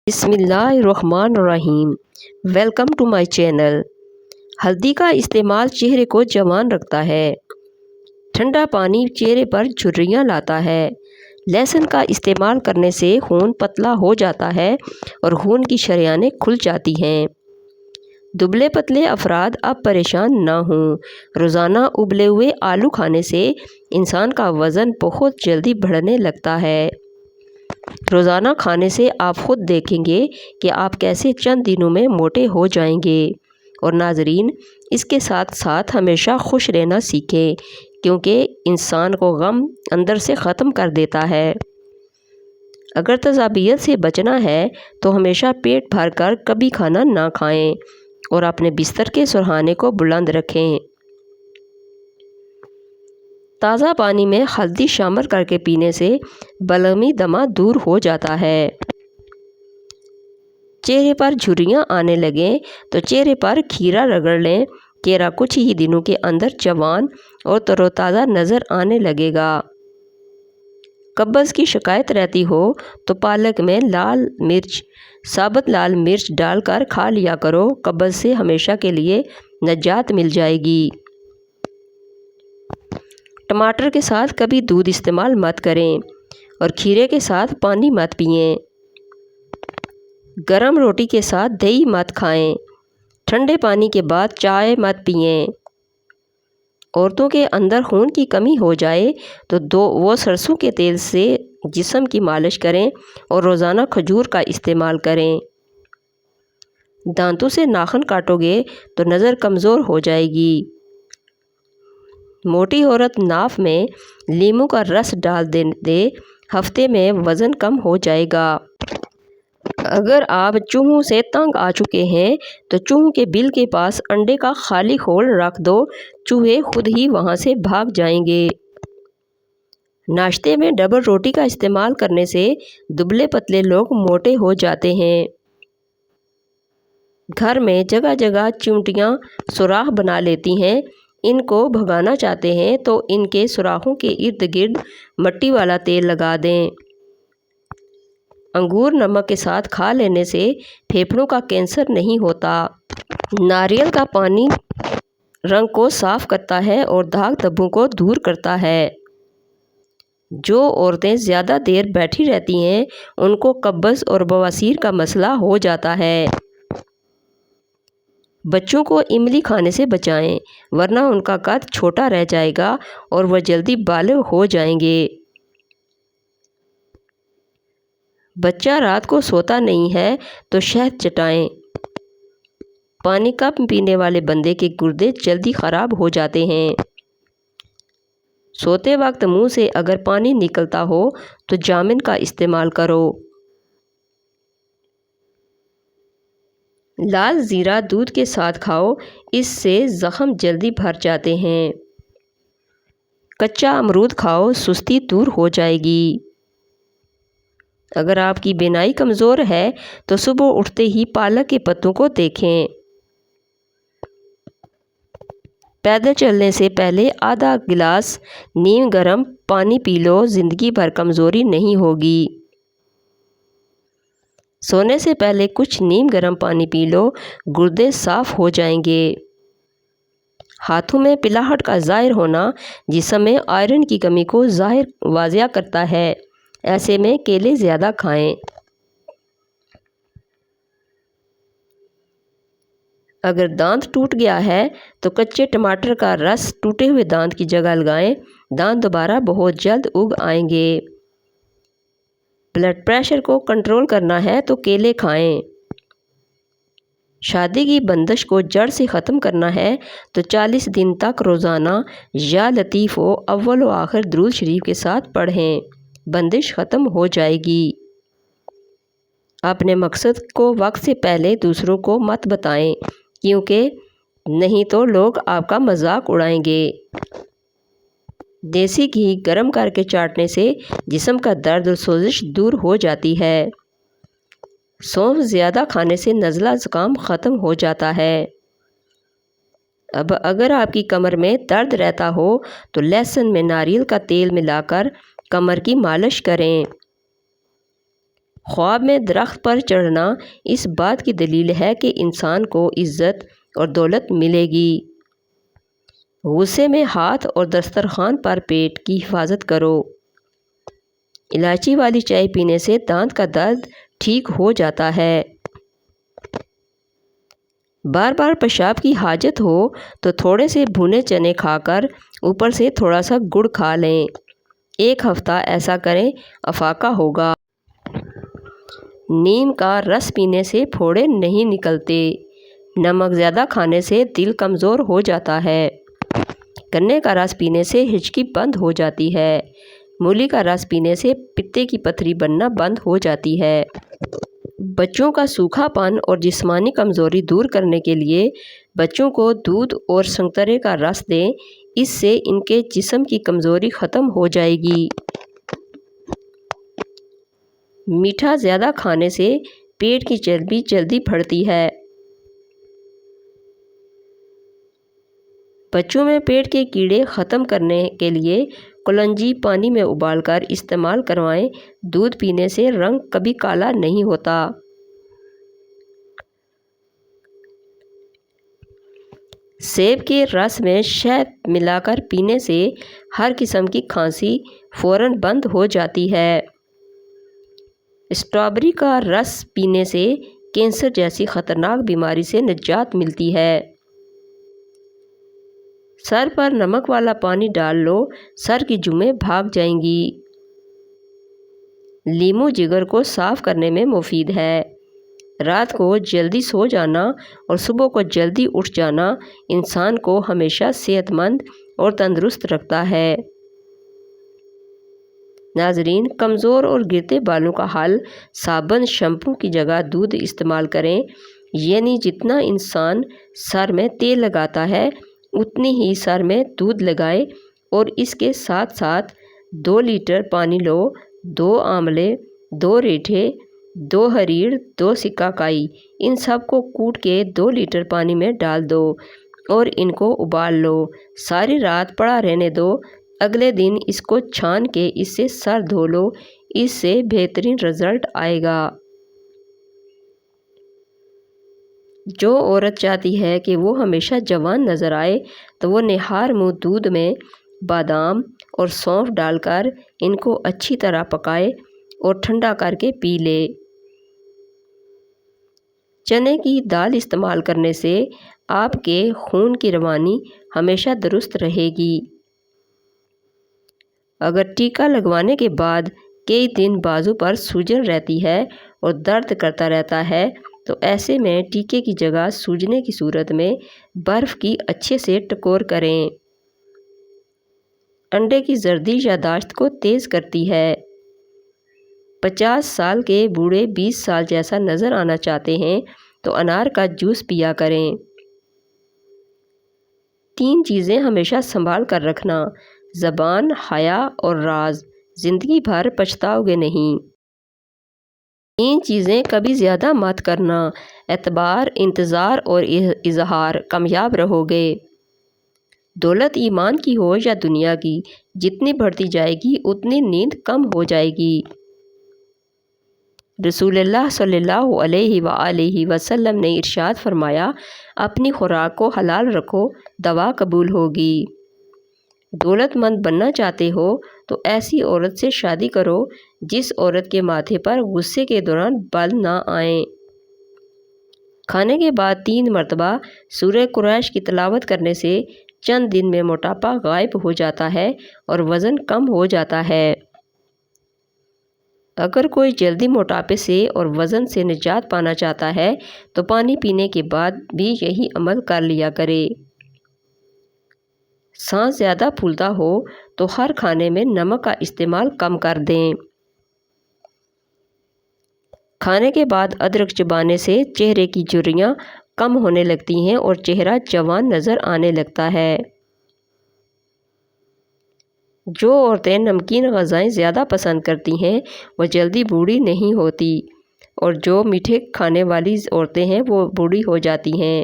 بسم اللہ الرحمن الرحیم۔ Welcome to my channel. ہلدی کا استعمال چہرے کو جوان رکھتا ہے۔ ٹھنڈا پانی چہرے پر جھریاں لاتا ہے۔ لہسن کا استعمال کرنے سے خون پتلا ہو جاتا ہے اور خون کی شریانیں کھل جاتی ہیں۔ دبلے پتلے افراد اب پریشان نہ ہوں۔ روزانہ ابلے ہوئے آلو کھانے سے انسان کا وزن بہت جلدی بڑھنے لگتا ہے۔ روزانہ کھانے سے آپ خود دیکھیں گے کہ آپ کیسے چند دنوں میں موٹے ہو جائیں گے۔ اور ناظرین، اس کے ساتھ ساتھ ہمیشہ خوش رہنا سیکھیں، کیونکہ انسان کو غم اندر سے ختم کر دیتا ہے۔ اگر تذابیت سے بچنا ہے تو ہمیشہ پیٹ بھر کر کبھی کھانا نہ کھائیں اور اپنے بستر کے سرہانے کو بلند رکھیں۔ تازہ پانی میں ہلدی شامل کر کے پینے سے بلغمی دمہ دور ہو جاتا ہے۔ چہرے پر جھریاں آنے لگیں تو چہرے پر کھیرا رگڑ لیں۔ چہرہ کچھ ہی دنوں کے اندر جوان اور تر و تازہ نظر آنے لگے گا۔ قبض کی شکایت رہتی ہو تو پالک میں ثابت لال مرچ ڈال کر کھا لیا کرو۔ قبض سے ہمیشہ کے لیے نجات مل جائے گی۔ ٹماٹر کے ساتھ کبھی دودھ استعمال مت کریں اور کھیرے کے ساتھ پانی مت پئیں۔ گرم روٹی کے ساتھ دہی مت کھائیں۔ ٹھنڈے پانی کے بعد چائے مت پئیں۔ عورتوں کے اندر خون کی کمی ہو جائے تو وہ سرسوں کے تیل سے جسم کی مالش کریں اور روزانہ کھجور کا استعمال کریں۔ دانتوں سے ناخن کاٹو گے تو نظر کمزور ہو جائے گی۔ موٹی عورت ناف میں لیموں کا رس ڈال دے، ہفتے میں وزن کم ہو جائے گا۔ اگر آپ چوہوں سے تنگ آ چکے ہیں تو چوہوں کے بل کے پاس انڈے کا خالی ہول رکھ دو، چوہے خود ہی وہاں سے بھاگ جائیں گے۔ ناشتے میں ڈبل روٹی کا استعمال کرنے سے دبلے پتلے لوگ موٹے ہو جاتے ہیں۔ گھر میں جگہ جگہ چیونٹیاں سوراخ بنا لیتی ہیں۔ ان کو بھگانا چاہتے ہیں تو ان کے سوراخوں کے ارد گرد مٹی والا تیل لگا دیں۔ انگور نمک کے ساتھ کھا لینے سے پھیپھڑوں کا کینسر نہیں ہوتا۔ ناریل کا پانی رنگ کو صاف کرتا ہے اور داغ دھبوں کو دور کرتا ہے۔ جو عورتیں زیادہ دیر بیٹھی رہتی ہیں ان کو قبض اور بواسیر کا مسئلہ ہو جاتا ہے۔ بچوں کو املی کھانے سے بچائیں، ورنہ ان کا قد چھوٹا رہ جائے گا اور وہ جلدی بالغ ہو جائیں گے۔ بچہ رات کو سوتا نہیں ہے تو شہد چٹائیں۔ پانی کم پینے والے بندے کے گردے جلدی خراب ہو جاتے ہیں۔ سوتے وقت منہ سے اگر پانی نکلتا ہو تو جامن کا استعمال کرو۔ لال زیرہ دودھ کے ساتھ کھاؤ، اس سے زخم جلدی بھر جاتے ہیں۔ کچا امرود کھاؤ، سستی دور ہو جائے گی۔ اگر آپ کی بینائی کمزور ہے تو صبح اٹھتے ہی پالک کے پتوں کو دیکھیں۔ پیدل چلنے سے پہلے آدھا گلاس نیم گرم پانی پی لو، زندگی بھر کمزوری نہیں ہوگی۔ سونے سے پہلے کچھ نیم گرم پانی پی لو، گردے صاف ہو جائیں گے۔ ہاتھوں میں پلاہٹ کا ظاہر ہونا جسم میں آئرن کی کمی کو واضح کرتا ہے، ایسے میں کیلے زیادہ کھائیں۔ اگر دانت ٹوٹ گیا ہے تو کچے ٹماٹر کا رس ٹوٹے ہوئے دانت کی جگہ لگائیں، دانت دوبارہ بہت جلد اگ آئیں گے۔ بلڈ پریشر کو کنٹرول کرنا ہے تو کیلے کھائیں۔ شادی کی بندش کو جڑ سے ختم کرنا ہے تو 40 دن تک روزانہ یا لطیف و اول و آخر درود شریف کے ساتھ پڑھیں، بندش ختم ہو جائے گی۔ اپنے مقصد کو وقت سے پہلے دوسروں کو مت بتائیں، کیونکہ نہیں تو لوگ آپ کا مذاق اڑائیں گے۔ دیسی گھی گرم کر کے چاٹنے سے جسم کا درد اور سوزش دور ہو جاتی ہے۔ سونف زیادہ کھانے سے نزلہ زکام ختم ہو جاتا ہے۔ اب اگر آپ کی کمر میں درد رہتا ہو تو لہسن میں ناریل کا تیل ملا کر کمر کی مالش کریں۔ خواب میں درخت پر چڑھنا اس بات کی دلیل ہے کہ انسان کو عزت اور دولت ملے گی۔ غصے میں ہاتھ اور دسترخوان پر پیٹ کی حفاظت کرو۔ الائچی والی چائے پینے سے دانت کا درد ٹھیک ہو جاتا ہے۔ بار بار پیشاب کی حاجت ہو تو تھوڑے سے بھuنے چنے کھا کر اوپر سے تھوڑا سا گڑ کھا لیں۔ 1 ہفتہ ایسا کریں، افاقہ ہوگا۔ نیم کا رس پینے سے پھوڑے نہیں نکلتے۔ نمک زیادہ کھانے سے دل کمزور ہو جاتا ہے۔ گنے کا رس پینے سے ہچکی بند ہو جاتی ہے۔ مولی کا رس پینے سے پتے کی پتھری بننا بند ہو جاتی ہے۔ بچوں کا سوکھا پن اور جسمانی کمزوری دور کرنے کے لیے بچوں کو دودھ اور سنترے کا رس دیں، اس سے ان کے جسم کی کمزوری ختم ہو جائے گی۔ میٹھا زیادہ کھانے سے پیٹ کی چربی جلدی بڑھتی ہے۔ بچوں میں پیٹ کے کیڑے ختم کرنے کے لیے کلونجی پانی میں ابال کر استعمال کروائیں۔ دودھ پینے سے رنگ کبھی کالا نہیں ہوتا۔ سیب کے رس میں شہد ملا کر پینے سے ہر قسم کی کھانسی فوراً بند ہو جاتی ہے۔ اسٹرابیری کا رس پینے سے کینسر جیسی خطرناک بیماری سے نجات ملتی ہے۔ سر پر نمک والا پانی ڈال لو، سر کی جوئیں بھاگ جائیں گی۔ لیموں جگر کو صاف کرنے میں مفید ہے۔ رات کو جلدی سو جانا اور صبح کو جلدی اٹھ جانا انسان کو ہمیشہ صحت مند اور تندرست رکھتا ہے۔ ناظرین، کمزور اور گرتے بالوں کا حل صابن شیمپو کی جگہ دودھ استعمال کریں، یعنی جتنا انسان سر میں تیل لگاتا ہے اتنی ہی سر میں دودھ لگائیں اور اس کے ساتھ ساتھ 2 لیٹر پانی لو۔ 2 آملے، 2 ریٹھے، 2 ہریڑ، 2 سکہ کائی، ان سب کو کوٹ کے 2 لیٹر پانی میں ڈال دو اور ان کو ابال لو۔ ساری رات پڑا رہنے دو۔ اگلے دن اس کو چھان کے اس سے سر دھو لو، اس سے بہترین رزلٹ آئے گا۔ جو عورت چاہتی ہے کہ وہ ہمیشہ جوان نظر آئے تو وہ نہار منہ دودھ میں بادام اور سونف ڈال کر ان کو اچھی طرح پکائے اور ٹھنڈا کر کے پی لے۔ چنے کی دال استعمال کرنے سے آپ کے خون کی روانی ہمیشہ درست رہے گی۔ اگر ٹیکا لگوانے کے بعد کئی دن بازو پر سوجن رہتی ہے اور درد کرتا رہتا ہے تو ایسے میں ٹیکے کی جگہ سوجنے کی صورت میں برف کی اچھے سے ٹکور کریں۔ انڈے کی زردی یادداشت کو تیز کرتی ہے۔ 50 سال کے بوڑھے 20 سال جیسا نظر آنا چاہتے ہیں تو انار کا جوس پیا کریں۔ 3 چیزیں ہمیشہ سنبھال کر رکھنا: زبان، حیا اور راز۔ زندگی بھر پچھتاؤ گے نہیں۔ 3 چیزیں کبھی زیادہ مت کرنا: اعتبار، انتظار اور اظہار۔ کامیاب رہو گے۔ دولت ایمان کی ہو یا دنیا کی، جتنی بڑھتی جائے گی اتنی نیند کم ہو جائے گی۔ رسول اللہ صلی اللہ علیہ وآلہ وسلم نے ارشاد فرمایا، اپنی خوراک کو حلال رکھو، دعا قبول ہوگی۔ دولت مند بننا چاہتے ہو تو ایسی عورت سے شادی کرو جس عورت کے ماتھے پر غصے کے دوران بل نہ آئیں۔ کھانے کے بعد 3 مرتبہ سورہ قریش کی تلاوت کرنے سے چند دن میں موٹاپا غائب ہو جاتا ہے اور وزن کم ہو جاتا ہے۔ اگر کوئی جلدی موٹاپے سے اور وزن سے نجات پانا چاہتا ہے تو پانی پینے کے بعد بھی یہی عمل کر لیا کرے۔ سانس زیادہ پھولتا ہو تو ہر کھانے میں نمک کا استعمال کم کر دیں۔ کھانے کے بعد ادرک چبانے سے چہرے کی جھریاں کم ہونے لگتی ہیں اور چہرہ جوان نظر آنے لگتا ہے۔ جو عورتیں نمکین غذائیں زیادہ پسند کرتی ہیں وہ جلدی بوڑھی نہیں ہوتی اور جو میٹھے کھانے والی عورتیں ہیں وہ بوڑھی ہو جاتی ہیں۔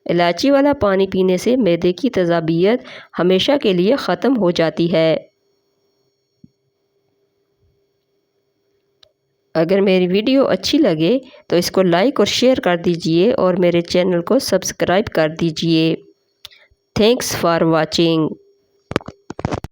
الائچی والا پانی پینے سے معدے کی تیزابیت ہمیشہ کے لیے ختم ہو جاتی ہے۔ اگر میری ویڈیو اچھی لگے تو اس کو لائک اور شیئر کر دیجئے اور میرے چینل کو سبسکرائب کر دیجئے۔ Thanks for watching.